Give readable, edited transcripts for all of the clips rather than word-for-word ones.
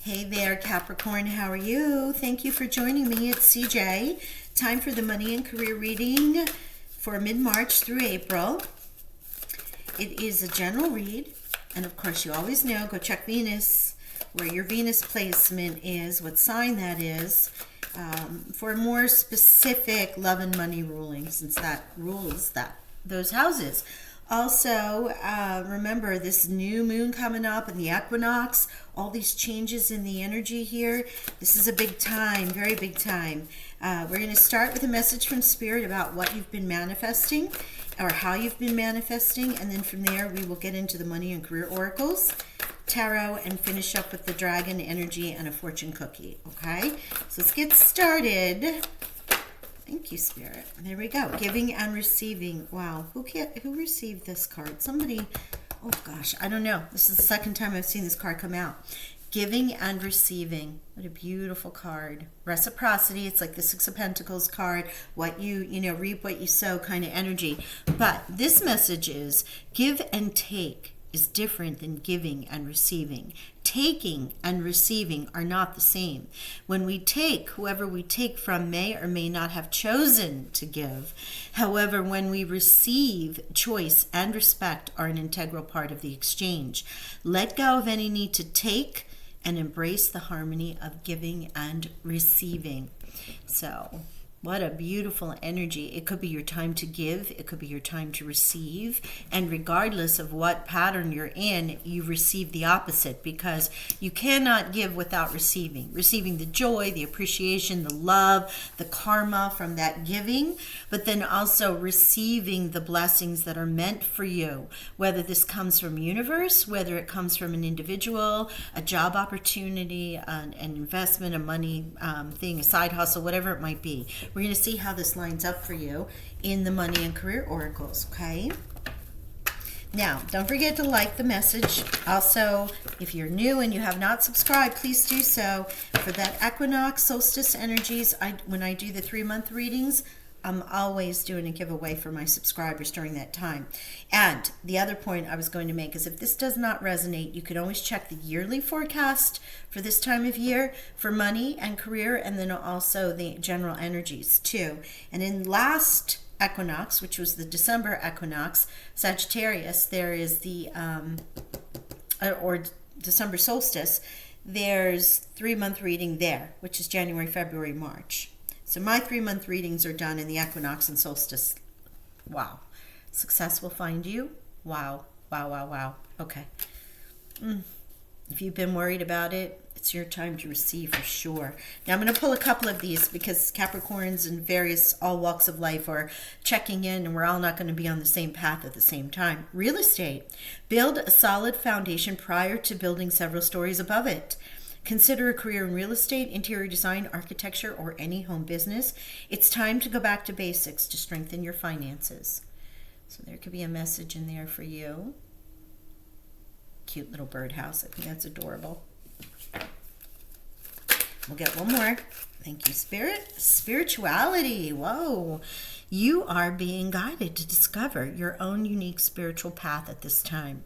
Hey there, Capricorn. How are you? Thank you for joining me. It's CJ. Time for the money and career reading for mid-March through April. It is a general read. And of course, you always know, go check Venus, where your Venus placement is, what sign that is, for a more specific love and money ruling, since that rules those houses. Also, remember this new moon coming up and the equinox, all these changes in the energy here. This is a big time, very big time. We're going to start with a message from Spirit about what you've been manifesting or how you've been manifesting. And then from there, we will get into the money and career oracles, tarot, and finish up with the dragon energy and a fortune cookie. Okay, so let's get started. Thank you, Spirit. There we go. Giving and receiving. Wow. Who received this card? Somebody. Oh, gosh. I don't know. This is the second time I've seen this card come out. Giving and receiving. What a beautiful card. Reciprocity. It's like the Six of Pentacles card. What you reap what you sow kind of energy. But this message is give and take is different than giving and receiving. Taking and receiving are not the same. When we take, whoever we take from may or may not have chosen to give. However, when we receive, choice and respect are an integral part of the exchange. Let go of any need to take and embrace the harmony of giving and receiving. So, what a beautiful energy. It could be your time to give. It could be your time to receive. And regardless of what pattern you're in, you receive the opposite, because you cannot give without receiving. Receiving the joy, the appreciation, the love, the karma from that giving, but then also receiving the blessings that are meant for you, whether this comes from universe, whether it comes from an individual, a job opportunity, an investment, a money thing, a side hustle, whatever it might be. We're going to see how this lines up for you in the money and career oracles, okay? Now, don't forget to like the message. Also, if you're new and you have not subscribed, please do so. For that equinox, solstice energies, when I do the 3-month readings, I'm always doing a giveaway for my subscribers during that time. And the other point I was going to make is if this does not resonate, you can always check the yearly forecast for this time of year for money and career, and then also the general energies too. And in last equinox, which was the December equinox, Sagittarius, there is the, or December solstice, there's 3-month reading there, which is January, February, March. So my 3-month readings are done in the equinox and solstice. Wow. Success will find you. Wow. Wow, wow, wow. Okay. If you've been worried about it, it's your time to receive for sure. Now I'm going to pull a couple of these because Capricorns in various all walks of life are checking in, and we're all not going to be on the same path at the same time. Real estate. Build a solid foundation prior to building several stories above it. Consider a career in real estate, interior design, architecture, or any home business. It's time to go back to basics to strengthen your finances. So there could be a message in there for you. Cute little birdhouse. I think that's adorable. We'll get one more. Thank you, Spirit. Spirituality. Whoa. You are being guided to discover your own unique spiritual path at this time.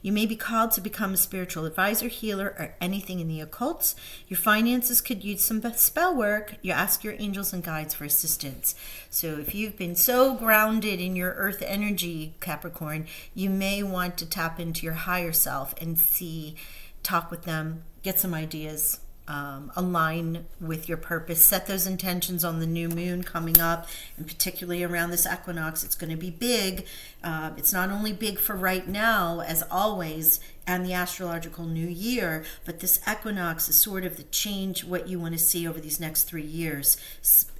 You may be called to become a spiritual advisor, healer, or anything in the occult. Your finances could use some spell work. You ask your angels and guides for assistance. So if you've been so grounded in your earth energy, Capricorn, you may want to tap into your higher self and talk with them, get some ideas. Align with your purpose. Set those intentions on the new moon coming up, and particularly around this equinox. It's going to be big. It's not only big for right now, as always, and the astrological new year, but this equinox is sort of the change, what you want to see over these next 3 years,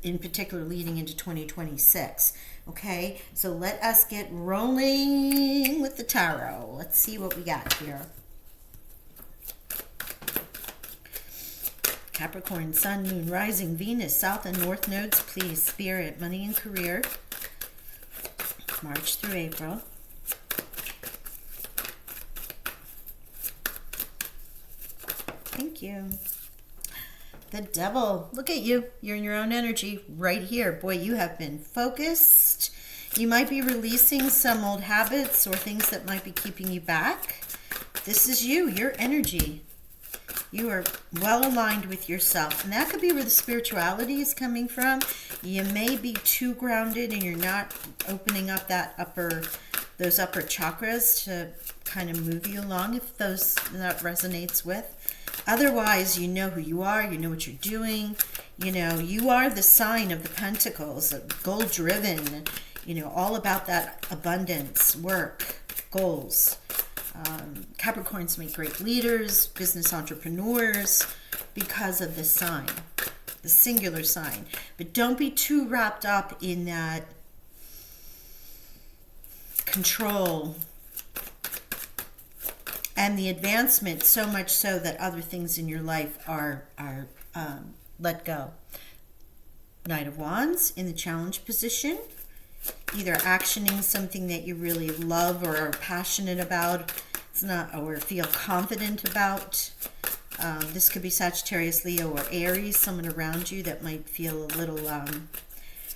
in particular leading into 2026. Okay, so let us get rolling with the tarot. Let's see what we got here. Capricorn, Sun, Moon, Rising, Venus, South and North nodes, please. Spirit, money and career, March through April. Thank you. The Devil, look at you. You're in your own energy right here. Boy, you have been focused. You might be releasing some old habits or things that might be keeping you back. This is you, your energy. You are well aligned with yourself. And that could be where the spirituality is coming from. You may be too grounded and you're not opening up those upper chakras to kind of move you along, if that resonates with. Otherwise, you know who you are, you know what you're doing. You know, you are the sign of the Pentacles, goal-driven, you know, all about that abundance, work, goals. Capricorns make great leaders, business entrepreneurs, because of this sign, the singular sign. But don't be too wrapped up in that control and the advancement, so much so that other things in your life are let go. Knight of Wands in the challenge position, either actioning something that you really love or are passionate about, or feel confident about. This could be Sagittarius, Leo, or Aries, someone around you that might feel a little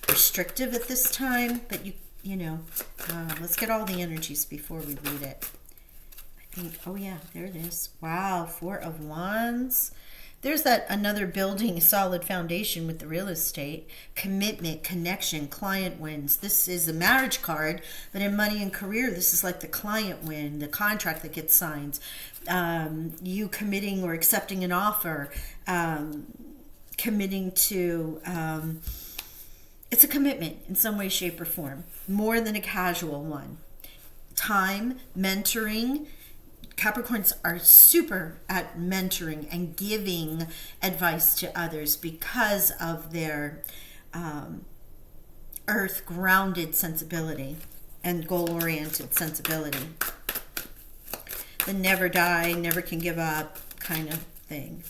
restrictive at this time. But you know, let's get all the energies before we read it. I think, oh yeah, there it is. Wow, Four of Wands. There's that another building a solid foundation with the real estate, commitment, connection, client wins. This is a marriage card, but in money and career, this is like the client win, the contract that gets signed, you committing or accepting an offer, committing to, it's a commitment in some way, shape, or form, more than a casual one. Time, mentoring. Capricorns are super at mentoring and giving advice to others because of their earth grounded sensibility and goal oriented sensibility. The never die, never can give up kind of thing.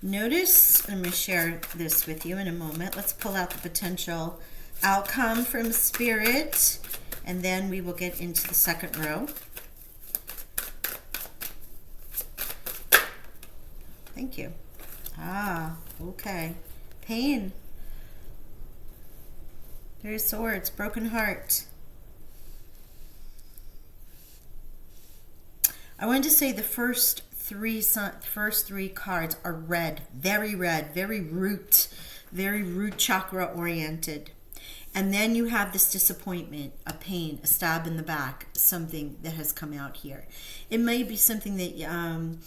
Notice, I'm going to share this with you in a moment. Let's pull out the potential outcome from Spirit, and then we will get into the second row. Thank you. Okay. Pain. There's swords, broken heart. I wanted to say the first three cards are red, very root chakra oriented. And then you have this disappointment, a pain, a stab in the back, something that has come out here. It may be something that I'm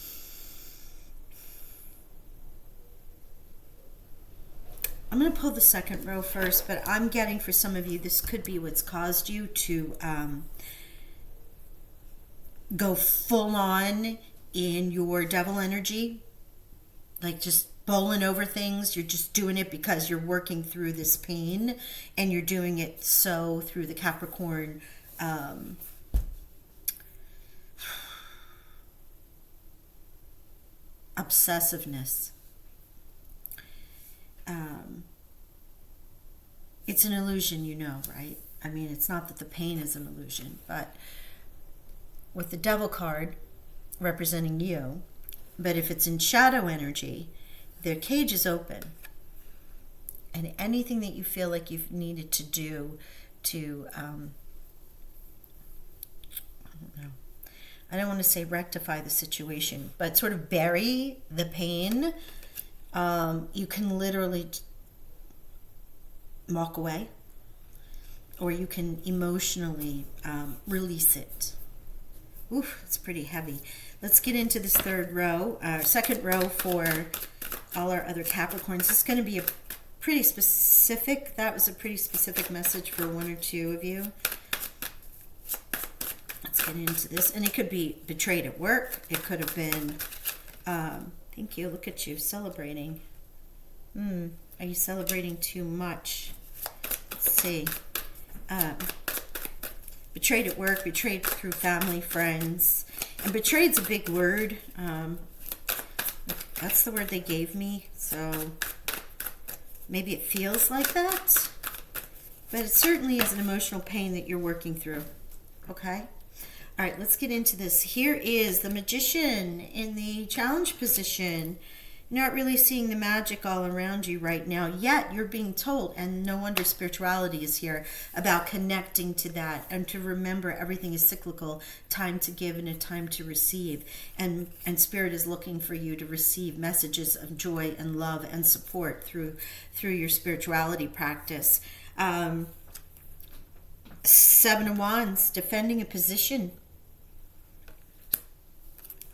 going to pull the second row first, but I'm getting for some of you, this could be what's caused you to go full on in your devil energy, like just bowling over things. You're just doing it because you're working through this pain, and you're doing it so through the Capricorn obsessiveness. It's an illusion, you know, right? I mean, it's not that the pain is an illusion, but with the Devil card representing you, but if it's in shadow energy, their cage is open, and anything that you feel like you've needed to do to I don't want to say rectify the situation, but sort of bury the pain, you can literally walk away, or you can emotionally release it. Oof, it's pretty heavy. Let's get into this third row, second row for all our other Capricorns. This is going to be a pretty specific, that was a pretty specific message for one or two of you. Let's get into this. And it could be betrayed at work. It could have been, thank you, look at you, celebrating. Are you celebrating too much? Let's see. Betrayed at work, betrayed through family, friends. And betrayed's a big word. That's the word they gave me, so maybe it feels like that, but it certainly is an emotional pain that you're working through. Okay? All right, let's get into this. Here is the Magician in the challenge position. You're not really seeing the magic all around you right now, yet you're being told, and no wonder spirituality is here, about connecting to that and to remember everything is cyclical, time to give and a time to receive. And Spirit is looking for you to receive messages of joy and love and support through your spirituality practice. Seven of Wands, defending a position.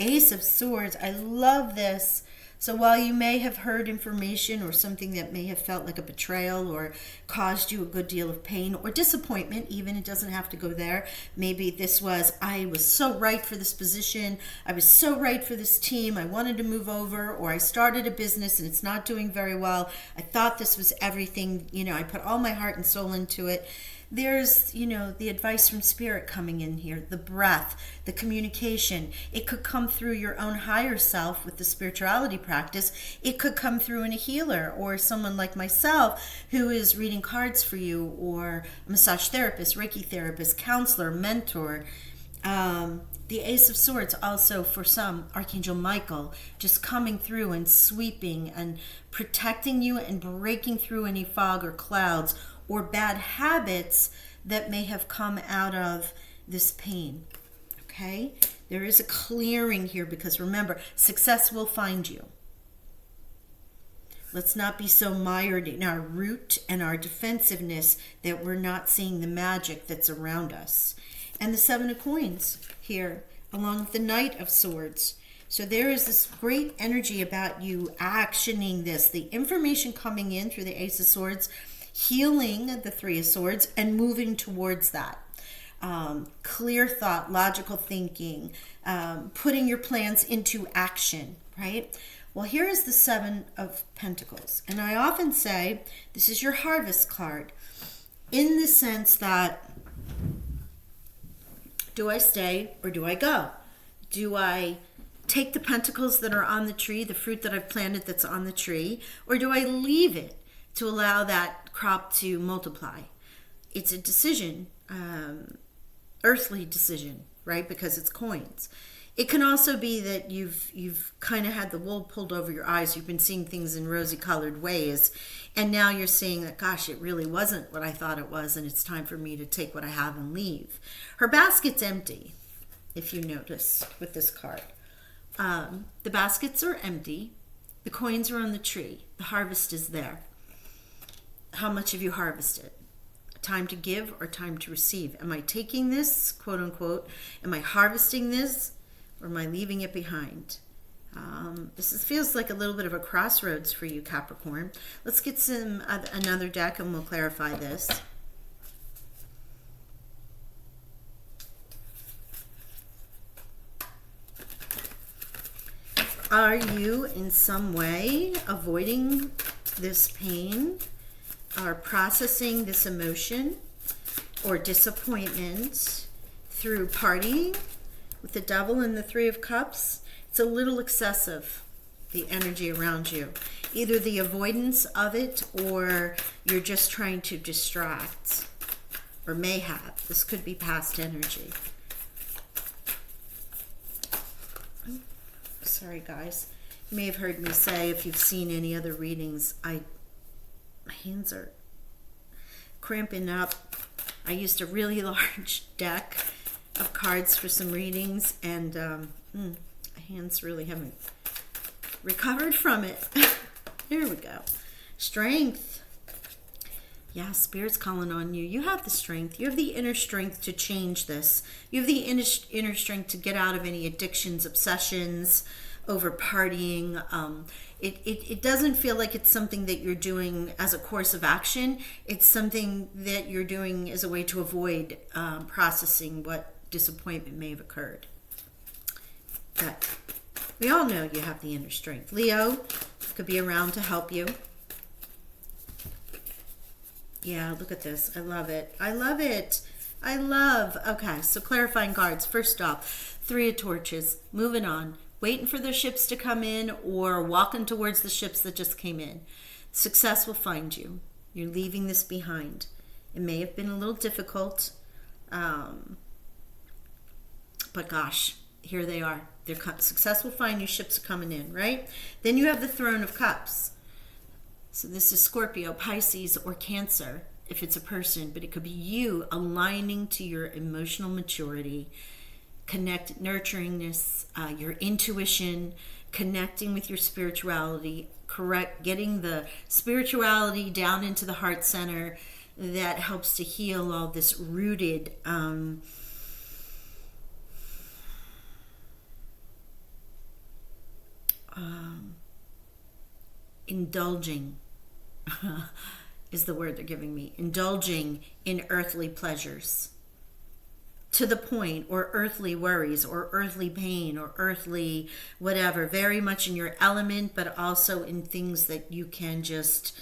Ace of Swords, I love this. So while you may have heard information or something that may have felt like a betrayal or caused you a good deal of pain or disappointment, even, it doesn't have to go there. Maybe this was, I was so right for this position. I was so right for this team. I wanted to move over, or I started a business and it's not doing very well. I thought this was everything. I put all my heart and soul into it. There's, the advice from Spirit coming in here, the breath, the communication. It could come through your own higher self with the spirituality practice. It could come through in a healer or someone like myself who is reading cards for you, or a massage therapist, Reiki therapist, counselor, mentor. The Ace of Swords also, for some, Archangel Michael, just coming through and sweeping and protecting you and breaking through any fog or clouds or bad habits that may have come out of this pain. Okay? There is a clearing here, because remember, success will find you. Let's not be so mired in our root and our defensiveness that we're not seeing the magic that's around us. And the Seven of Coins here, along with the Knight of Swords. So there is this great energy about you actioning this. The information coming in through the Ace of Swords, healing the Three of Swords, and moving towards that. Clear thought, logical thinking, putting your plans into action, right? Well, here is the Seven of Pentacles. And I often say this is your harvest card, in the sense that, do I stay or do I go? Do I take the pentacles that are on the tree, the fruit that I've planted that's on the tree, or do I leave it to allow that crop to multiply? It's a decision, earthly decision, right? Because it's coins. It can also be that you've kind of had the wool pulled over your eyes. You've been seeing things in rosy colored ways, and now you're seeing that, gosh, it really wasn't what I thought it was, and it's time for me to take what I have and leave. Her basket's empty, if you notice with this card. The baskets are empty. The coins are on the tree. The harvest is there. How much have you harvested? Time to give or time to receive? Am I taking this, quote unquote? Am I harvesting this, or am I leaving it behind? This feels like a little bit of a crossroads for you, Capricorn. Let's get another deck and we'll clarify this. Are you in some way avoiding this pain or processing this emotion or disappointment through partying with the Devil and the Three of Cups? It's a little excessive, the energy around you. Either the avoidance of it, or you're just trying to distract, or may have. This could be past energy. Sorry, guys. You may have heard me say, if you've seen any other readings, my hands are cramping up. I used a really large deck of cards for some readings, and my hands really haven't recovered from it. There we go. Strength. Yeah, Spirit's calling on you. You have the strength. You have the inner strength to change this. You have the inner strength to get out of any addictions, obsessions, over partying. It doesn't feel like it's something that you're doing as a course of action. It's something that you're doing as a way to avoid processing what disappointment may have occurred. But we all know you have the inner strength. Leo could be around to help you. Yeah, look at this. I love it. I love it. Okay, so clarifying cards. First off, Three of Torches. Moving on. Waiting for the ships to come in, or walking towards the ships that just came in. Success will find you. You're leaving this behind. It may have been a little difficult, but gosh, Here they are. Success will find you. Ships are coming in, right? Then you have the Throne of Cups. So this is Scorpio, Pisces, or Cancer, if it's a person, but it could be you aligning to your emotional maturity, nurturingness, your intuition, connecting with your spirituality, getting the spirituality down into the heart center that helps to heal all this rooted indulging is the word they're giving me. Indulging in earthly pleasures to the point, or earthly worries, or earthly pain, or earthly whatever. Very much in your element, but also in things that you can just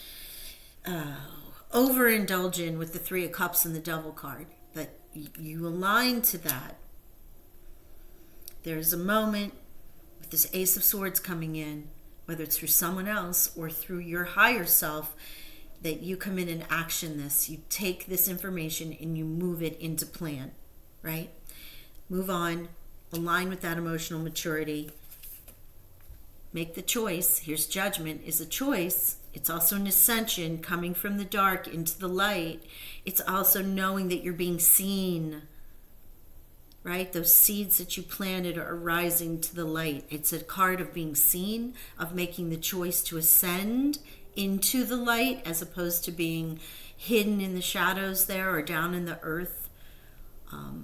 overindulge in with the Three of Cups and the Devil card. But you align to that. There's a moment with this Ace of Swords coming in, whether it's through someone else or through your higher self, that you come in and action this. You take this information and you move it into plan, right? Move on, align with that emotional maturity. Make the choice. Here's Judgment is a choice. It's also an ascension, coming from the dark into the light. It's also knowing that you're being seen, right? Those seeds that you planted are rising to the light. It's a card of being seen, of making the choice to ascend into the light as opposed to being hidden in the shadows there or down in the earth.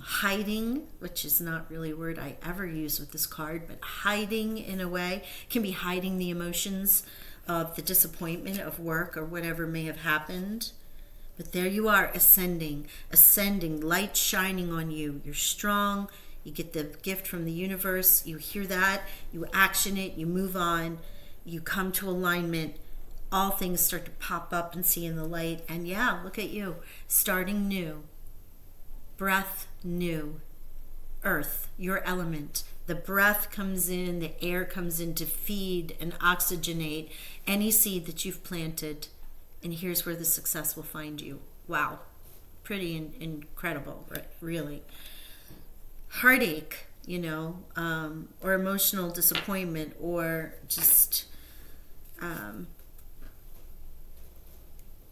Hiding, which is not really a word I ever use with this card, but hiding in a way can be hiding the emotions of the disappointment of work or whatever may have happened. But there you are, ascending, light shining on you. You're strong. You get the gift from the universe. You hear that. You action it. You move on. You come to alignment. All things start to pop up and see in the light. And yeah, look at you, starting new. Breath new. Earth, your element. The breath comes in, the air comes in to feed and oxygenate any seed that you've planted. And here's where the success will find you. Wow. Pretty incredible, right? Really. Heartache, or emotional disappointment, or just,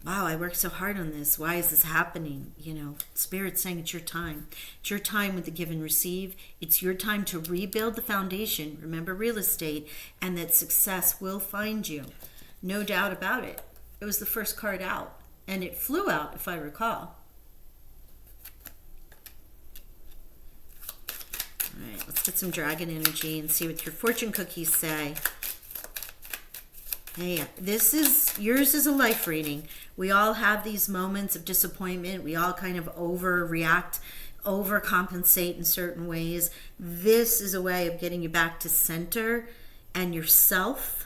wow, I worked so hard on this. Why is this happening? Spirit's saying it's your time. It's your time with the give and receive. It's your time to rebuild the foundation. Remember, real estate, and that success will find you. No doubt about it. It was the first card out, and it flew out, if I recall. All right, let's get some dragon energy and see what your fortune cookies say. Hey, yours is a life reading. We all have these moments of disappointment. We all kind of overreact, overcompensate in certain ways. This is a way of getting you back to center and yourself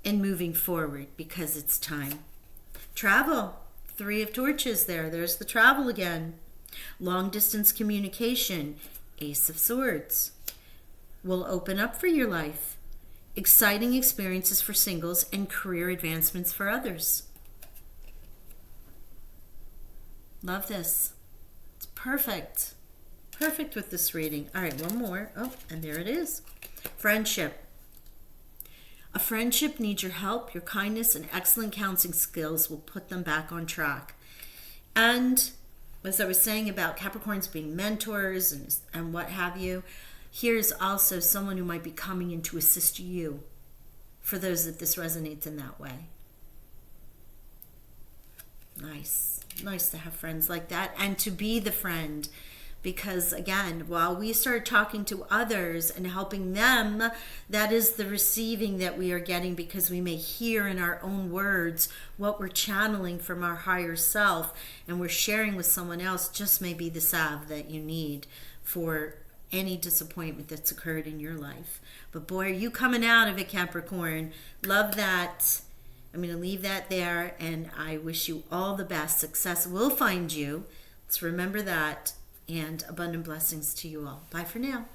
and moving forward, because it's time. Travel, Three of Torches there. There's the travel again. Long distance communication, Ace of Swords, will open up for your life. Exciting experiences for singles and career advancements for others. Love this. It's perfect. Perfect with this reading. All right, one more. Oh, and there it is. Friendship. A friendship needs your help. Your kindness and excellent counseling skills will put them back on track. And as I was saying about Capricorns being mentors and what have you, here's also someone who might be coming in to assist you, for those that this resonates in that way. Nice to have friends like that and to be the friend. Because again, while we start talking to others and helping them, that is the receiving that we are getting, because we may hear in our own words what we're channeling from our higher self, and we're sharing with someone else just may be the salve that you need for any disappointment that's occurred in your life. But boy, are you coming out of it, Capricorn. Love that. I'm going to leave that there, and I wish you all the best. Success will find you. Let's remember that. And abundant blessings to you all. Bye for now.